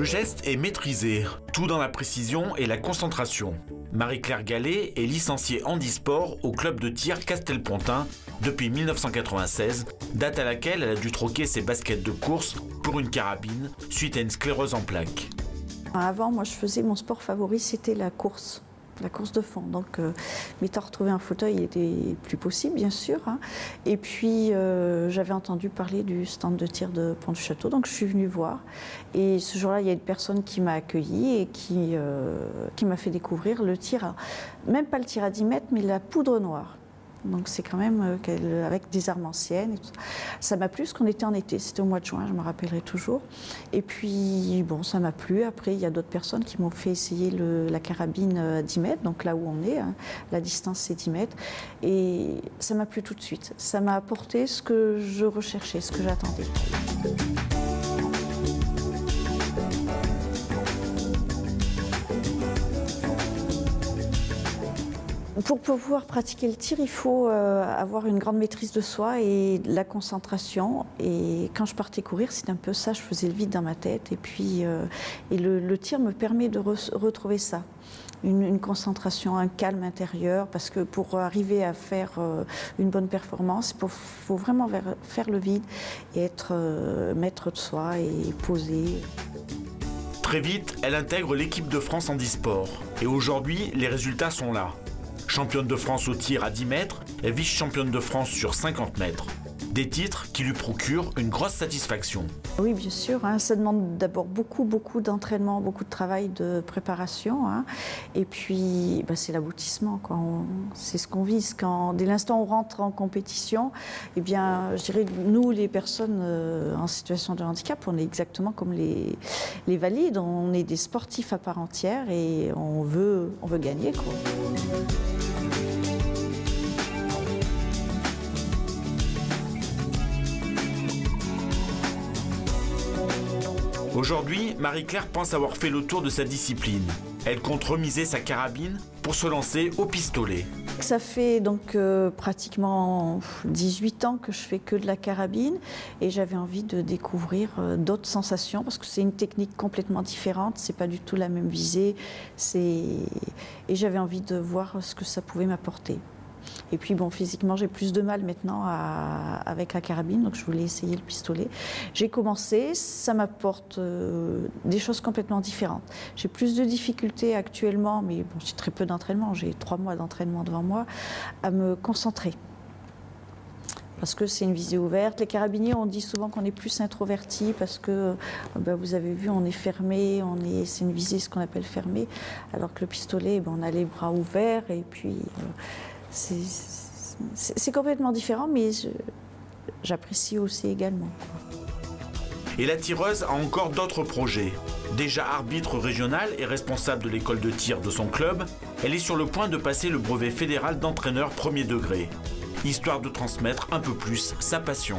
Le geste est maîtrisé, tout dans la précision et la concentration. Marie-Claire Gallet est licenciée handisport au club de tir Castelpontin depuis 1996, date à laquelle elle a dû troquer ses baskets de course pour une carabine suite à une sclérose en plaques. Avant, moi, je faisais mon sport favori, c'était la course de fond. Donc, m'étant retrouvé un fauteuil, il était plus possible, bien sûr. Hein. Et puis, j'avais entendu parler du stand de tir de Pont-du-Château, donc je suis venue voir. Et ce jour-là, il y a une personne qui m'a accueillie et qui m'a fait découvrir le tir, même pas le tir à 10 mètres, mais la poudre noire. Donc c'est quand même avec des armes anciennes. Et tout ça. Ça m'a plu parce qu'on était en été, c'était au mois de juin, je me rappellerai toujours. Et puis bon, ça m'a plu. Après, il y a d'autres personnes qui m'ont fait essayer la carabine à 10 mètres, donc là où on est, hein, la distance c'est 10 mètres. Et ça m'a plu tout de suite. Ça m'a apporté ce que je recherchais, ce que j'attendais. Pour pouvoir pratiquer le tir, il faut avoir une grande maîtrise de soi et de la concentration. Et quand je partais courir, c'était un peu ça, je faisais le vide dans ma tête. Et puis, le tir me permet de retrouver ça. Une concentration, un calme intérieur, parce que pour arriver à faire une bonne performance, il faut vraiment faire le vide et être maître de soi et posé. Très vite, elle intègre l'équipe de France handisport. Et aujourd'hui, les résultats sont là. Championne de France au tir à 10 mètres et vice-championne de France sur 50 mètres. Des titres qui lui procurent une grosse satisfaction. Oui, bien sûr. Hein, ça demande d'abord beaucoup d'entraînement, beaucoup de travail de préparation. Hein, et puis, c'est l'aboutissement. C'est ce qu'on vise. Dès l'instant où on rentre en compétition, eh bien, je dirais, nous, les personnes en situation de handicap, on est exactement comme les valides. On est des sportifs à part entière et on veut gagner, quoi. Aujourd'hui, Marie-Claire pense avoir fait le tour de sa discipline. Elle compte remiser sa carabine pour se lancer au pistolet. Ça fait donc pratiquement 18 ans que je fais que de la carabine et j'avais envie de découvrir d'autres sensations parce que c'est une technique complètement différente, c'est pas du tout la même visée et j'avais envie de voir ce que ça pouvait m'apporter. Et puis bon, physiquement, j'ai plus de mal maintenant avec la carabine, donc je voulais essayer le pistolet. J'ai commencé, ça m'apporte des choses complètement différentes. J'ai plus de difficultés actuellement, mais bon, j'ai très peu d'entraînement, j'ai 3 mois d'entraînement devant moi, à me concentrer. Parce que c'est une visée ouverte. Les carabiniers, on dit souvent qu'on est plus introverti parce que, vous avez vu, on est fermé, c'est une visée ce qu'on appelle fermée, alors que le pistolet, on a les bras ouverts et puis... C'est complètement différent, mais j'apprécie aussi également. Et la tireuse a encore d'autres projets. Déjà arbitre régional et responsable de l'école de tir de son club, elle est sur le point de passer le brevet fédéral d'entraîneur premier degré, histoire de transmettre un peu plus sa passion.